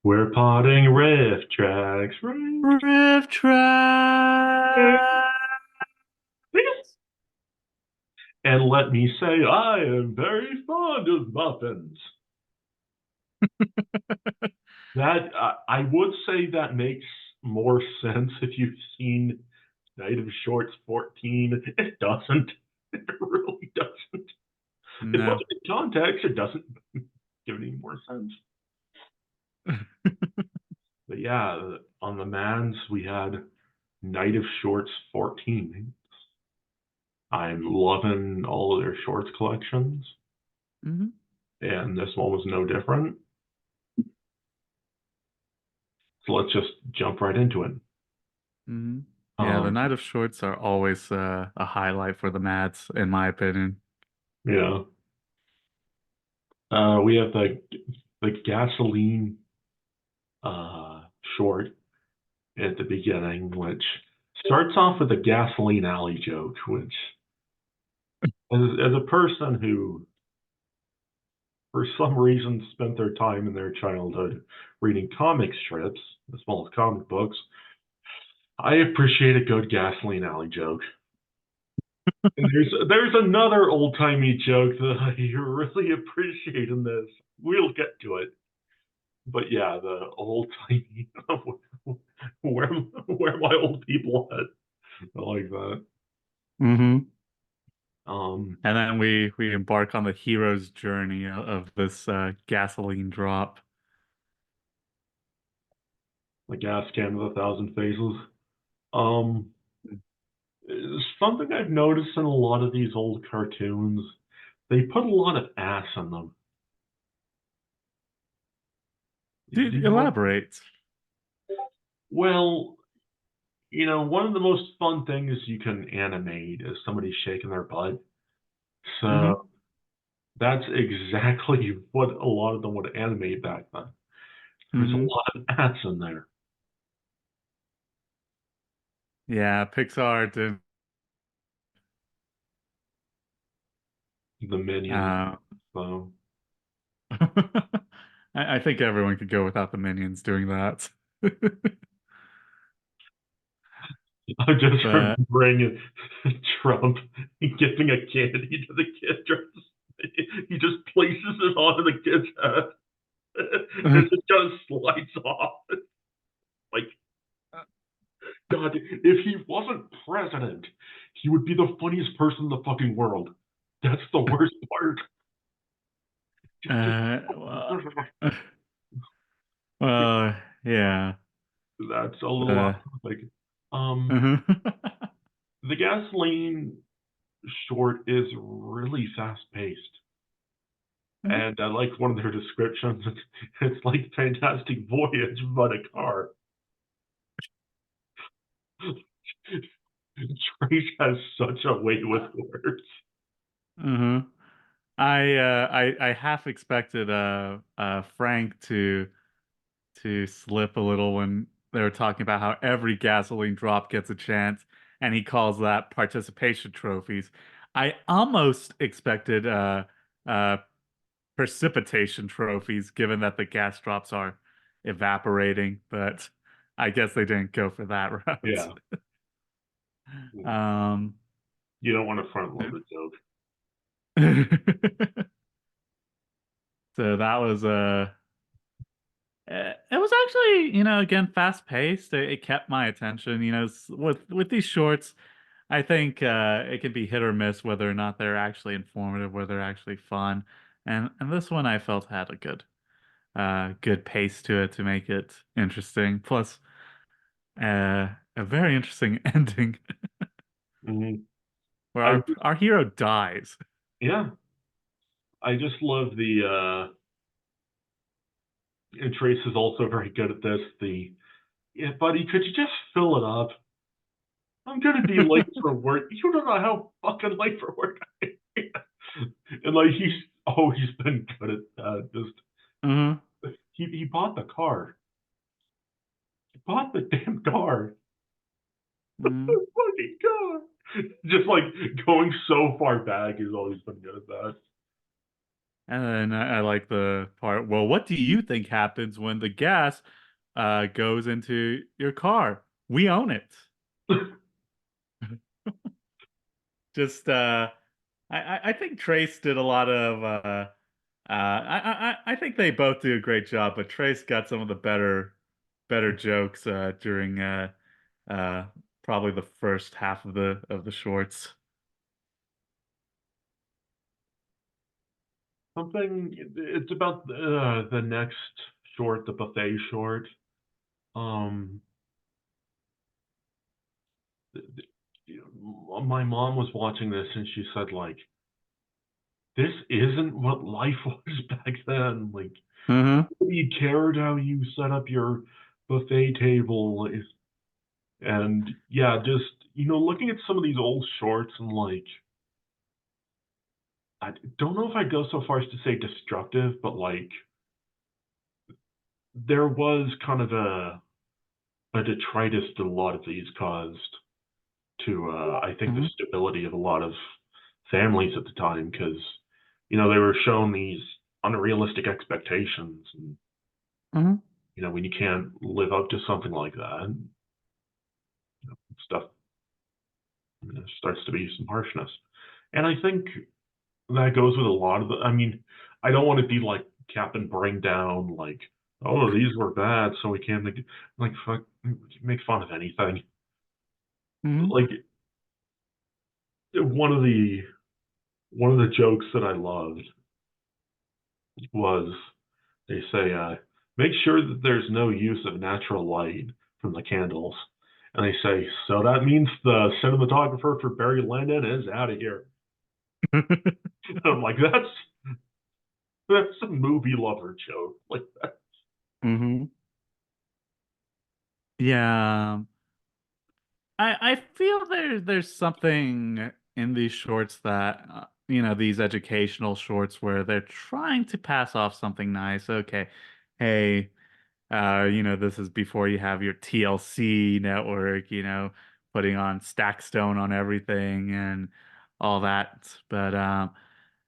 We're potting Rifftrax, right? Rifftrax. And let me say, I am very fond of muffins. That I would say that makes more sense if you've seen Night of Shorts 14. It doesn't. It really doesn't. It No. wasn't in context. It doesn't give any more sense. But yeah, on the Mans, we had Night of Shorts 14. I'm loving all of their shorts collections, hmm and this one was no different. So let's just jump right into it. hmm Yeah, the Um, Night of Shorts are always a highlight for the Mats, in my opinion. yeah, we have the gasoline uh, short at the beginning, which starts off with a gasoline alley joke, which, as a person who, for some reason, spent their time in their childhood reading comic strips as well as comic books, I appreciate a good gasoline alley joke. And there's another old timey joke that I really appreciate in this. We'll get to it, but yeah, the old timey where where my old people at. I like that. hmm Um, And then we embark on the hero's journey of this gasoline drop. the gas can with a thousand faces. Um, Something I've noticed in a lot of these old cartoons, they put a lot of ass in them. Do Dude, you know? elaborate. Well, one of the most fun things you can animate is somebody shaking their butt. So hmm that's exactly what a lot of them would animate back then. There's a hmm lot of ass in there. Yeah, Pixar did. The minions. Uh, So I think everyone could go without the minions doing that. I'm just But remembering Trump giving a candy to the kid. He just places it onto the kid's head. It just kind of slides off. Like, God, if he wasn't president, he would be the funniest person in the fucking world. That's the worst part. well, well, yeah. That's a little off Uh, topic. Um, mhm. the gasoline short is really fast paced. And I like one of their descriptions. It's like Fantastic Voyage, but a car. Trace has such a way with words. Mhm. I half expected Frank to slip a little when they were talking about how every gasoline drop gets a chance, and he calls that participation trophies. I almost expected uh precipitation trophies, given that the gas drops are evaporating, but I guess they didn't go for that route. Yeah. Um, You don't want to front load a joke. so that was it was actually, again, fast paced. It kept my attention. With these shorts, I think it can be hit or miss whether or not they're actually informative, whether they're actually fun. And this one I felt had a good pace to it to make it interesting. Plus, a very interesting ending Mhm. where I our hero dies. Yeah, I just love and Trace is also very good at this. Yeah, buddy, could you just fill it up? I'm gonna be late for work. You don't know how fucking late for work I am. And like he's always been good at that. Just hmm he bought the car. He bought the damn car. hmm Fucking car. Just like going so far back, he's always been good at that. And then I like the part, well, what do you think happens when the gas goes into your car? We own it. Just I think Trace did a lot of I think they both do a great job, but Trace got some of the better jokes during uh probably the first half of the shorts. Something. It's about the next short, the buffet short. Um, my mom was watching this and she said like, "This isn't what life was back then. Like, Mm-hmm. nobody cared how you set up your buffet table." And yeah, just looking at some of these old shorts and like, I don't know if I'd go so far as to say destructive, but like there was kind of a detritus that a lot of these caused to I think the Mm-hmm. stability of a lot of families at the time because they were shown these unrealistic expectations and Mm-hmm. when you can't live up to something like that, stuff starts to be some harshness. And I think that goes with a lot of the. I mean, I don't want to be like Captain Bring Down, like, oh, these were bad, so we can't make like fuck, make fun of anything. Mm-hmm. Like one of the one of the jokes that I loved was they say, make sure that there's no use of natural light from the candles. And they say, so that means the cinematographer for Barry Lyndon is out of here. I'm like, that's a movie lover joke. Like that. Mm-hmm. Yeah. I feel there's something in these shorts that these educational shorts where they're trying to pass off something nice. Okay, hey, this is before you have your TLC network, putting on Stackstone on everything and all that. But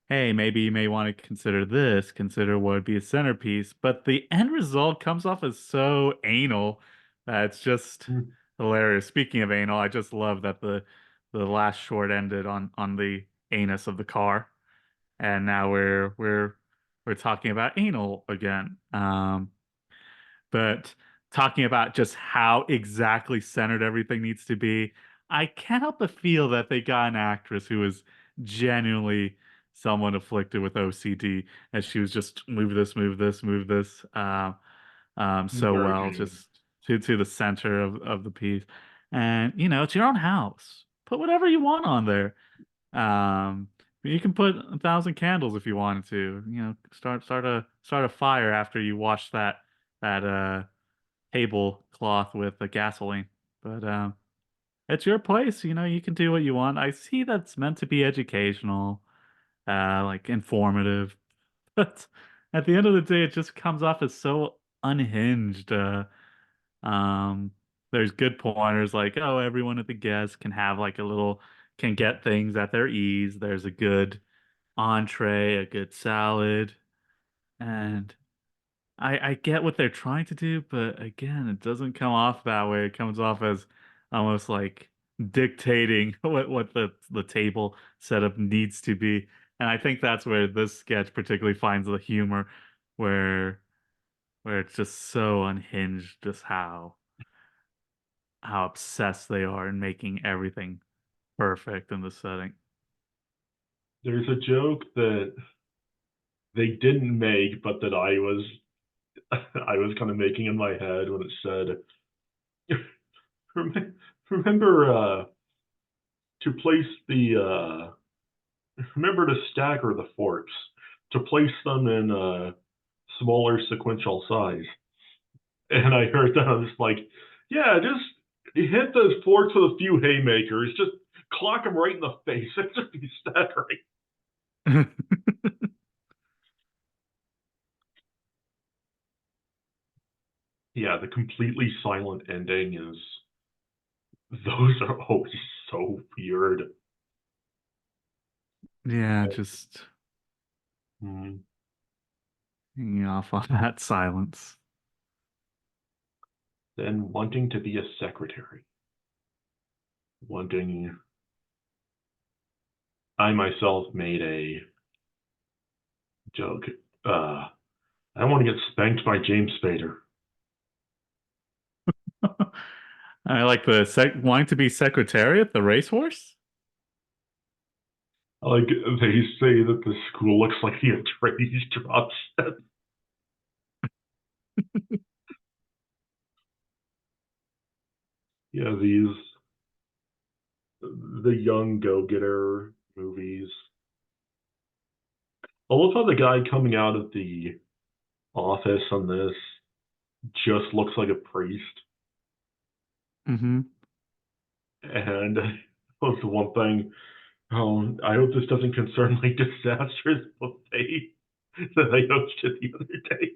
hey, maybe you may want to consider this, consider what would be a centerpiece. But the end result comes off as so anal that it's just Mm. hilarious. Speaking of anal, I just love that the last short ended on the anus of the car, and now we're talking about anal again. But talking about just how exactly centered everything needs to be, I can't help but feel that they got an actress who was genuinely someone afflicted with OCD, and she was just move this, move this, move this, so Very well, good. just to the center of the piece. And it's your own house. Put whatever you want on there. Um, you can put 1,000 candles if you wanted to. Start a fire after you wash that tablecloth with the gasoline. But it's your place. You can do what you want. I see that's meant to be educational, like informative, but at the end of the day, it just comes off as so unhinged. Um, there's good pointers like, oh, everyone at the guest can have like a little, can get things at their ease. There's a good entree, a good salad, and I get what they're trying to do, but again, it doesn't come off that way. It comes off as almost like dictating what the table setup needs to be. And I think that's where this sketch particularly finds the humor, where it's just so unhinged, just how obsessed they are in making everything perfect in the setting. There's a joke that they didn't make, but that I was I was kind of making in my head when it said, "Remember to place the remember to stagger the forks to place them in smaller sequential size." And I heard that I was like, "Yeah, just hit those forks with a few haymakers, just clock them right in the face. It just be staggering." Yeah, the completely silent ending is those are always so weird. Yeah, just Mm. Hanging off on that silence. Then wanting to be a secretary. Wanting. I myself made a joke. I want to get spanked by James Spader. I like the wanting to be secretariat, the racehorse. Like they say that the school looks like the Atreides drop set. Yeah, the young go-getter movies. I love how the guy coming out of the office on this just looks like a priest. Mm-hmm. And that was the one thing. I hope this doesn't concern my disastrous buffet that I hosted the other day.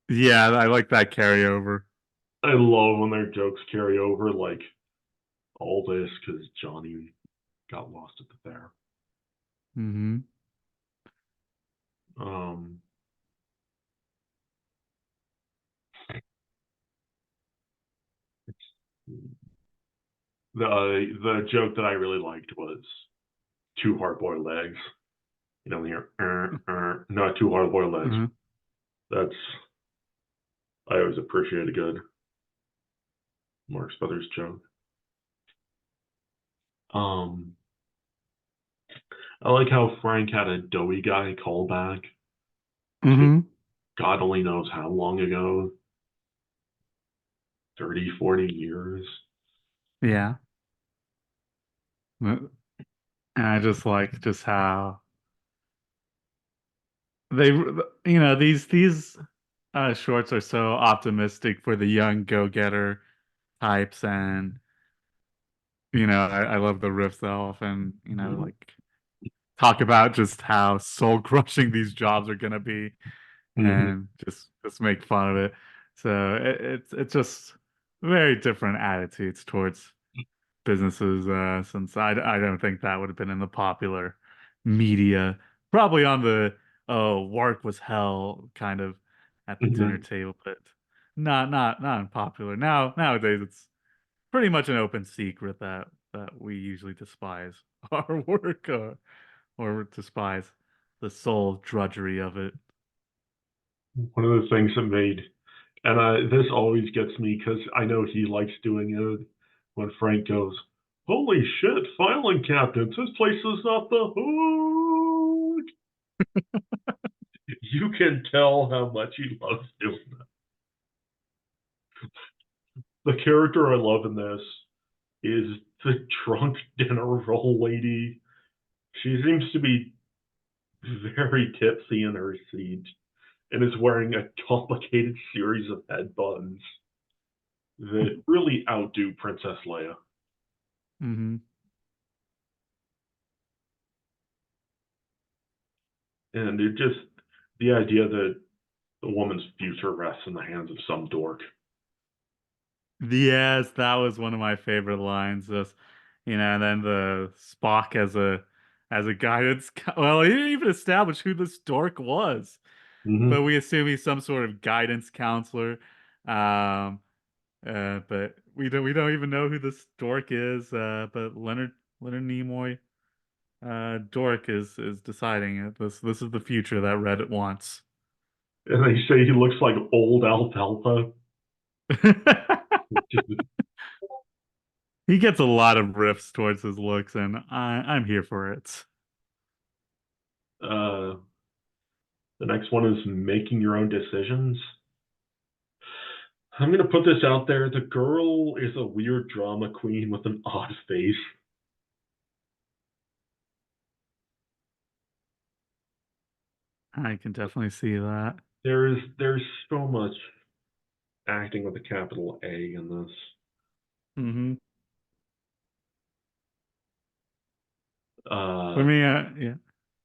Yeah, I like that carryover. I love when their jokes carry over, like all this because Johnny got lost at the fair. Mm-hmm. Um, the joke that I really liked was two hard boiled eggs. You know, here, not two hard boiled eggs. Mm-hmm. That's I always appreciate a good Marx Brothers joke. Um, I like how Frank had a doughy guy call back to Mm-hmm. God only knows how long ago, 30, 40 years. Yeah. And I just like just how they, these shorts are so optimistic for the young go-getter types, and I love the riffs they often, like talk about just how soul crushing these jobs are gonna be, Mm-hmm. and just make fun of it. So it's just very different attitudes towards businesses, since I don't think that would have been in the popular media. Probably on the oh, work was hell kind of at the dinner Mm-hmm. table, but not in popular. Nowadays it's pretty much an open secret that we usually despise our work, or despise the soul drudgery of it. One of the things that made, and this always gets me because I know he likes doing it when Frank goes, "Holy shit, filing cabinets! This place is off the hook." You can tell how much he loves doing that. The character I love in this is the drunk dinner roll lady. She seems to be very tipsy in her seat and is wearing a complicated series of headbands that really outdo Princess Leia. Hmm. And it just, the idea that the woman's future rests in the hands of some dork. Yes, that was one of my favorite lines. Just, and then the Spock as a guidance. Well, he didn't even establish who this dork was, but Mm-hmm. we assume he's some sort of guidance counselor. Um, but we don't even know who this dork is. But Leonard Nimoy, dork is deciding it. This is the future that Reddit wants. And they say he looks like old alfalfa. He gets a lot of riffs towards his looks, and I'm here for it. Uh, the next one is making your own decisions. I'm going to put this out there. The girl is a weird drama queen with an odd face. I can definitely see that. There's so much acting with a capital A in this. Hmm. For Uh, me, yeah. yeah,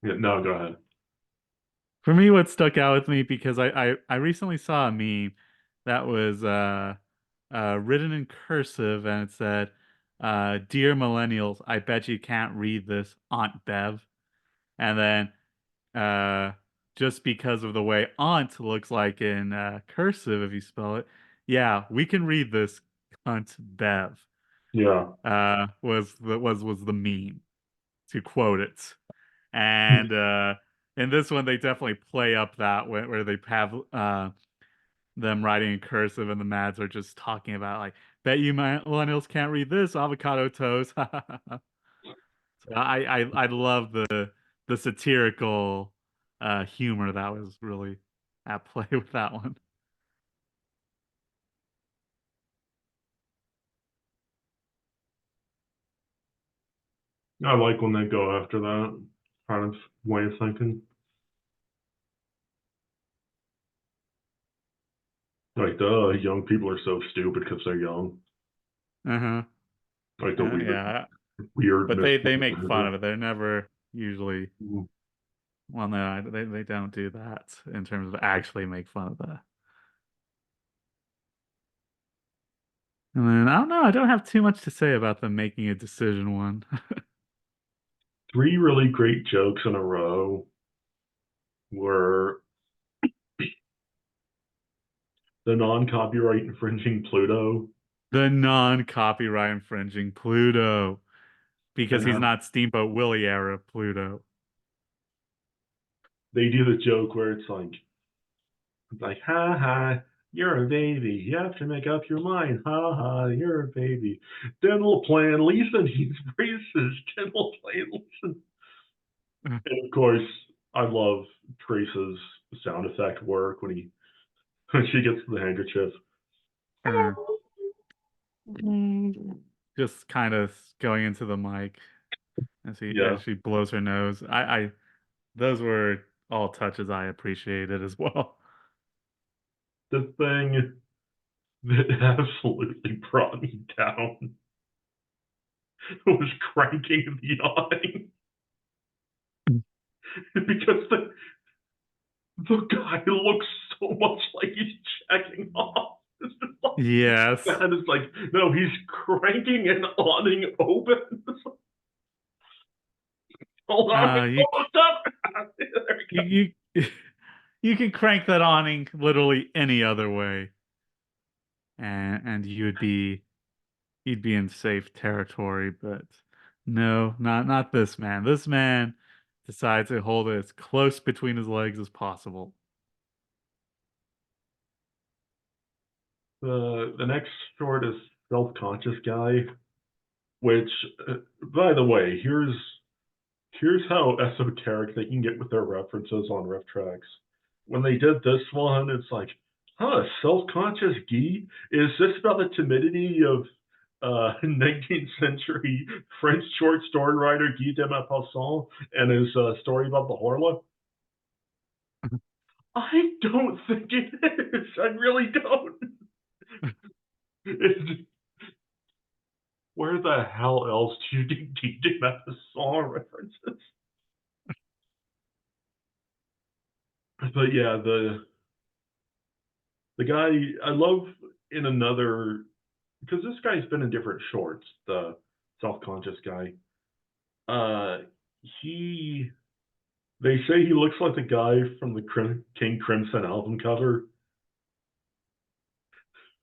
no, go ahead. For me, what stuck out with me, because I recently saw a meme that was written in cursive, and it said, "Dear millennials, I bet you can't read this, Aunt Bev." And then uh, just because of the way aunt looks like in cursive if you spell it. Yeah, we can read this cunt Bev. Yeah. Was the meme to quote it. And in this one they definitely play up that where they have them writing in cursive and the Mads are just talking about like, bet you millennials can't read this avocado toast. So I love the satirical humor that was really at play with that one. I like when they go after that kind of way of thinking. Like, the young people are so stupid because they're young. Uh-huh. Like the Yeah. weird But they make fun misplacement. of it. They're never usually, Mhm. well, no, they don't do that in terms of actually make fun of that. And then I don't know, I don't have too much to say about the making a decision one. Three really great jokes in a row were the non-copyright infringing Pluto, The non-copyright infringing Pluto. Because and he's how not Steamboat Willie era Pluto. they do the joke where it's like, ha ha, you're a baby. You have to make up your mind. Ha ha, you're a baby. Dental plan, Lisa needs braces. Dental plan, Lisa. And of course, I love Trace's sound effect work when he when she gets the handkerchief. Uh, just kind of going into the mic Yeah, as she blows her nose. I those were all touches I appreciated as well. the thing that absolutely brought me down was cranking the awning because the guy looks so much like he's checking off. It's just like, Yes. that is like, no, he's cranking an awning open. Hold on, Uh you almost up. There we go. you you can crank that awning literally any other way and you'd be in safe territory, but no, not this man. This man decides to hold it as close between his legs as possible. The next short is self-conscious guy, which, by the way, here's how esoteric they can get with their references on Rifftrax. When they did this one, it's like, huh, self-conscious Guy? Is this about the timidity of 19th century French short story writer Guy de Maupassant and his story about the Horla? I don't think it is. I really don't. It, where the hell else do you get Guy de Maupassant references? But yeah, the guy I love in another because this guy's been in different shorts. The self-conscious guy. Uh, he they say he looks like the guy from the King Crimson album cover.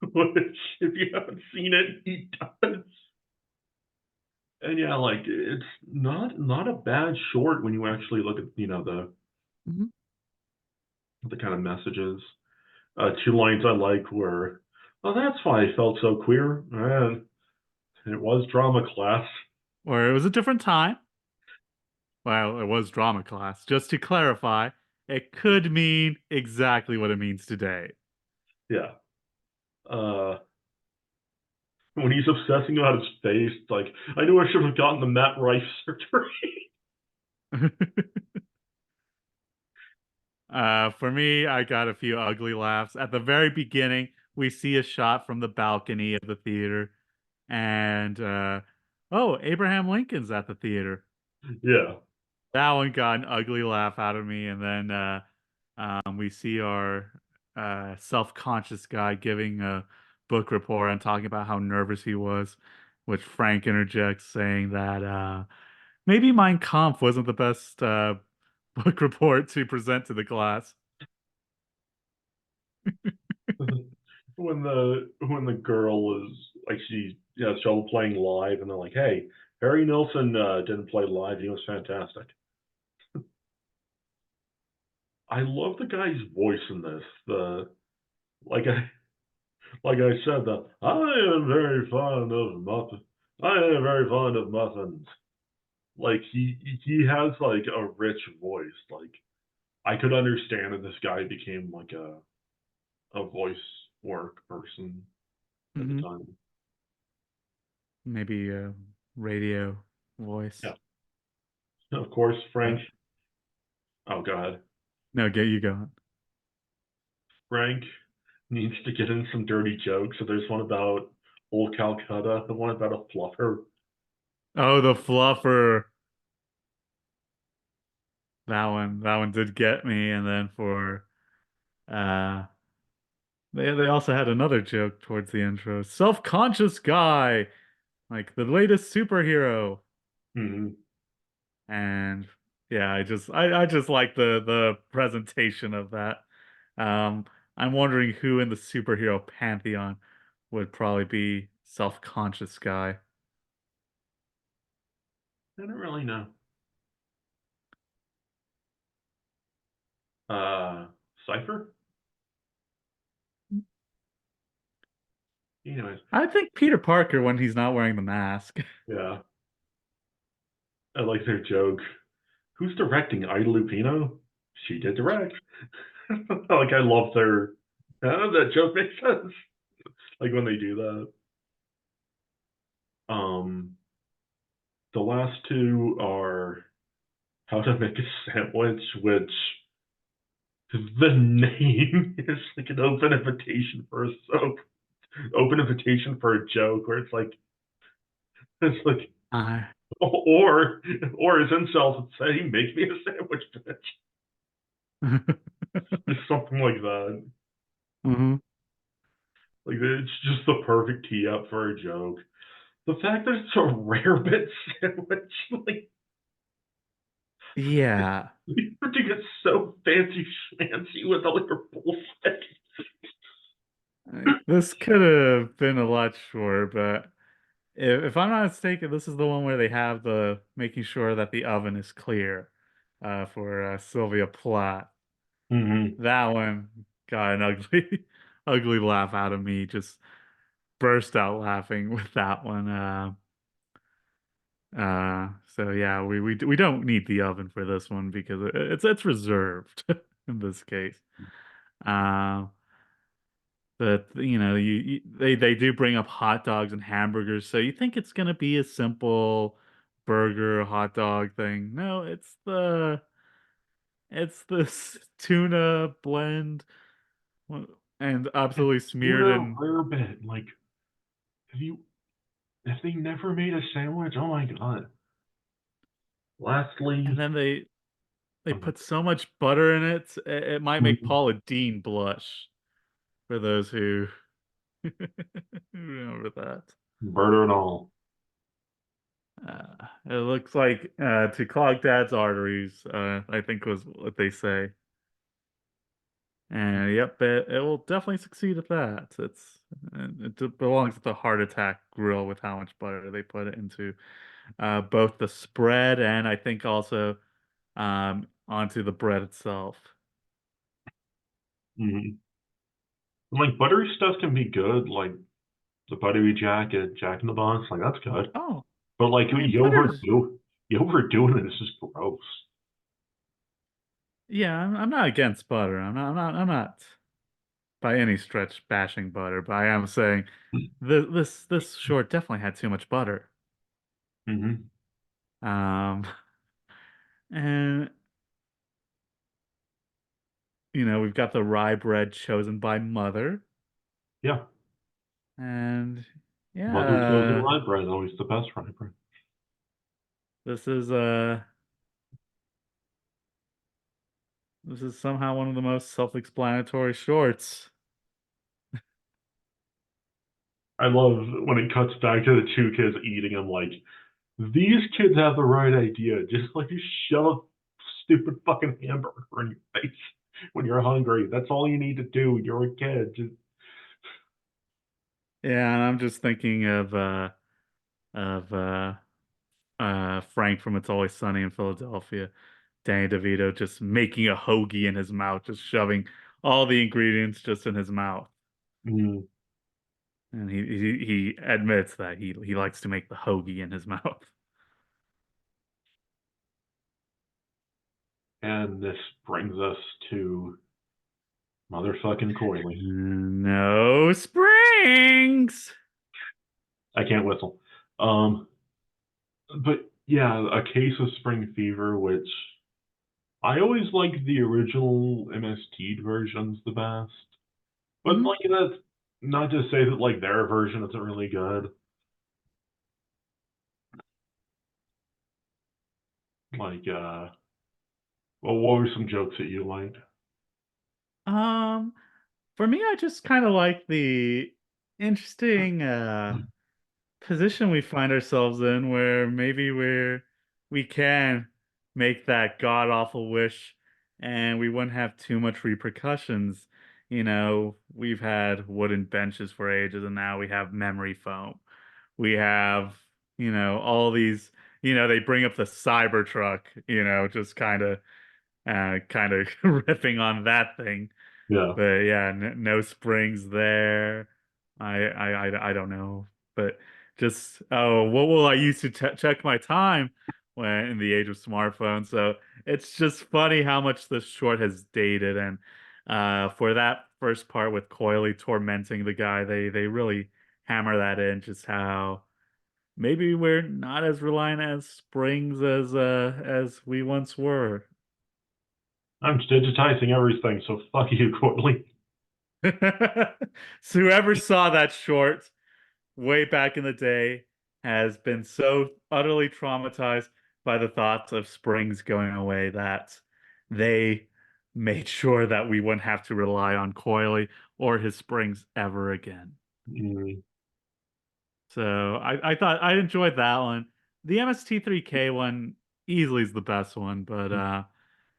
Which, if you haven't seen it, he does. And yeah, like it's not a bad short when you actually look at Mhm. the kind of messages. Two lines I like were, "Oh, that's why I felt so queer." And it was drama class. Or it was a different time. Well, it was drama class. Just to clarify, it could mean exactly what it means today. Yeah. Uh, when he's obsessing about his face, it's like, I knew I should have gotten the Matt Rife surgery. For me, I got a few ugly laughs. At the very beginning, we see a shot from the balcony of the theater, and oh, Abraham Lincoln's at the theater. Yeah. That one got an ugly laugh out of me, and then we see our self-conscious guy giving a book report and talking about how nervous he was, which Frank interjects saying that maybe Mein Kampf wasn't the best book report to present to the class. When the girl is like still playing live, and they're like, "Hey, Harry Nilsson didn't play live. He was fantastic." I love the guy's voice in this. The like I like I said, the I am very fond of muffins. I am very fond of muffins. Like he has like a rich voice. Like I could understand if this guy became like a voice work person at the Hmm. time. Maybe a radio voice. Yeah. Of course, Frank. But Oh God, no, get you going. Frank needs to get in some dirty jokes. So there's one about old Calcutta, the one about a fluffer. Oh, the fluffer. That one did get me. And then for uh they also had another joke towards the intro. Self-conscious guy, like the latest superhero. Hmm. And yeah, I just like the presentation of that. Um, I'm wondering who in the superhero pantheon would probably be self-conscious guy. I don't really know. Cipher. Anyways, I think Peter Parker when he's not wearing the mask. yeah, I like their joke. Who's directing Ida Lupino? She did direct. Like I love their. That joke makes sense. Like when they do that. Um, the last two are how to make a sandwich, which the name is like an open invitation for a soap, open invitation for a joke, where it's like, Uh, or as incels would say, make me a sandwich, bitch. It's something like that. hmm. Like it's just the perfect tee up for a joke. The fact that it's a rare bit sandwich, like Yeah. you have to get so fancy schmancy with all your bullshit. Like, this could have been a lot shorter, but if I'm not mistaken, this is the one where they have the making sure that the oven is clear for Sylvia Plath. Mm-hmm. That one got an ugly, ugly laugh out of me. Just burst out laughing with that one. So yeah, we don't need the oven for this one because it's reserved in this case. Uh, but they do bring up hot dogs and hamburgers, so you think it's gonna be a simple burger hot dog thing. No, it's this tuna blend and absolutely smeared Tuna in. rare bit. Like, have you? If they never made a sandwich, oh my god. And Lastly, then they okay, put so much butter in it, it might make mhm, Paula Dean blush for those who remember that. burger and all. It looks like to clog dad's arteries, I think was what they say. And yep, it will definitely succeed at that. It belongs at the heart attack grill with how much butter they put it into both the spread and I think also onto the bread itself. Mm-hmm. Like buttery stuff can be good, like the buttery Jack at Jack in the Box, like that's good. Oh, But like I mean butter's you overdoing it is just gross. yeah. I'm not against butter. I'm not by any stretch bashing butter, but I am saying this short definitely had too much butter. Mm-hmm. Um, and we've got the rye bread chosen by mother, Yeah, and mother chosen yeah, rye bread, always the best rye bread. this is this is somehow one of the most self-explanatory shorts. I love when it cuts back to the two kids eating. I'm like, these kids have the right idea. Just like shove stupid fucking hamburger in your face when you're hungry. That's all you need to do. You're a kid. Just, Yeah, and I'm just thinking of Frank from It's Always Sunny in Philadelphia. Danny DeVito just making a hoagie in his mouth, just shoving all the ingredients just in his mouth. mm. And he admits that he likes to make the hoagie in his mouth. And this brings us to motherfucking Coily. No springs. I can't whistle. But yeah, a case of spring fever, which I always liked the original MST versions the best. But Mhm. like that's not to say that like their version isn't really good. Like well, what were some jokes that you liked? Um, for me, I just kind of like the interesting position we find ourselves in where maybe we can make that god awful wish and we wouldn't have too much repercussions. You know, we've had wooden benches for ages and now we have memory foam. We have, all these, they bring up the Cybertruck, just kind of riffing on that thing. Yeah. But yeah, no springs there. I don't know, but just what will I use to check my time when in the age of smartphones? So it's just funny how much this short has dated, and for that first part with Coily tormenting the guy, they really hammer that in, just how maybe we're not as reliant as springs as we once were. I'm digitizing everything, so fuck you, Courtney. So whoever saw that short way back in the day has been so utterly traumatized by the thoughts of springs going away that they made sure that we wouldn't have to rely on Coily or his springs ever again. Mm, So I thought I enjoyed that one. The MST3K one easily is the best one, but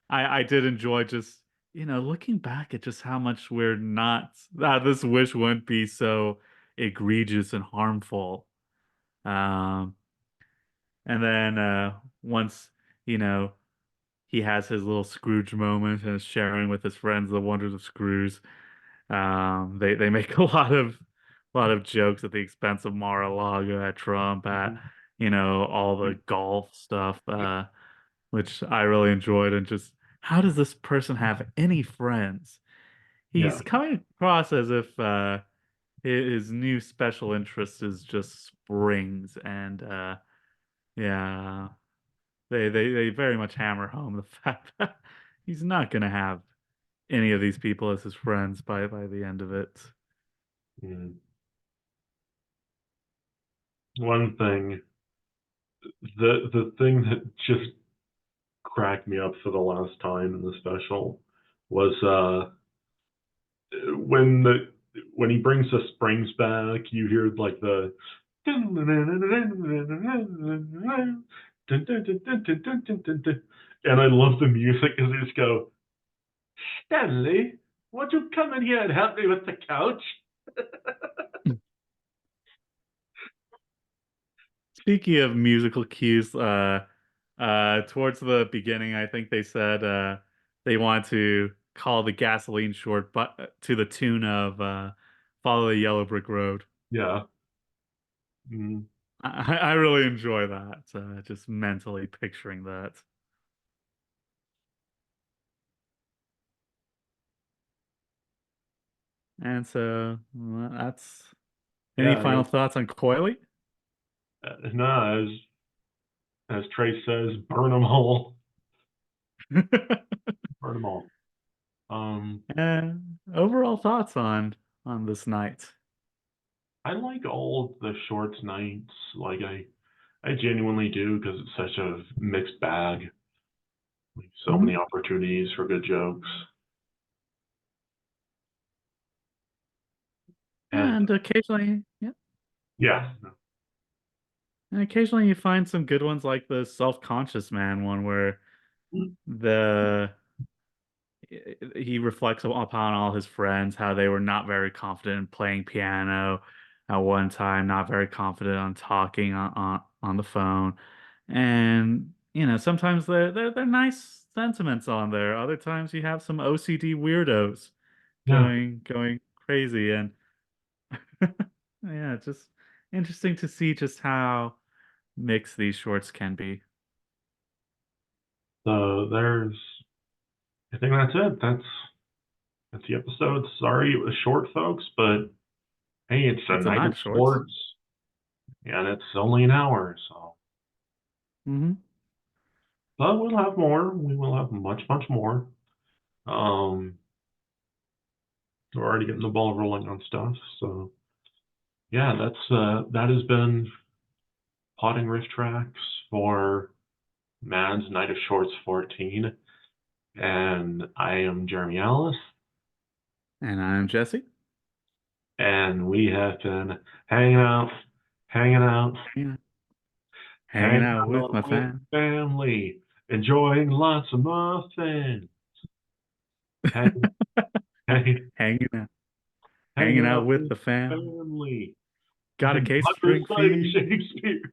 I did enjoy just looking back at just how much we're not this wish wouldn't be so egregious and harmful. Um, and then once you know he has his little Scrooge moment and is sharing with his friends the wonders of Scrooge. They make a lot of jokes at the expense of Mar-a-Lago, at Trump, at all the golf stuff, which I really enjoyed. And just how does this person have any friends? yeah. He's coming across as if his new special interest is just springs, and yeah, they very much hammer home the fact that he's not gonna have any of these people as his friends by the end of it. Mm. One thing, the thing that just cracked me up for the last time in the special was when the when he brings the springs back, you hear like the and I love the music because they just go, Stanley, won't you come in here and help me with the couch? Speaking of musical cues, towards the beginning, I think they said they want to call the gasoline short, but to the tune of "Follow the Yellow Brick Road." Yeah. Mm, I really enjoy that. Just mentally picturing that. And so that's any yeah. final thoughts on Coily? No, as Trey says, burn them all. Burn them all. And overall thoughts on this night. I like all the shorts nights. Like I genuinely do because it's such a mixed bag. Like so many Mhm. opportunities for good jokes. And And occasionally, yeah. yeah, And occasionally you find some good ones like the self-conscious man one where the he reflects upon all his friends, how they were not very confident in playing piano at one time, not very confident on talking on the phone. And sometimes they're nice sentiments on there. Other times you have some OCD weirdos Yeah. going crazy. And yeah, just interesting to see just how mixed these shorts can be. So I think that's it. That's the episode. Sorry it was short, folks, but hey, it's a It's a night of night shorts. sports, and it's only an hour, so. Hmm. But we'll have more. We will have much, much more. Um, we're already getting the ball rolling on stuff, so yeah, that has been Potting Rifftrax for Mad's Night of Shorts 14, and I am Jeremy Alice, And I'm Jesse. and we have been hanging out, hanging out, Yeah. Hanging hanging out with my out with fam. family, enjoying lots of muffins, hang, hang, Hanging out. hanging Hanging out out with with the fam. family, Got a and case of not drink reciting fee. Shakespeare.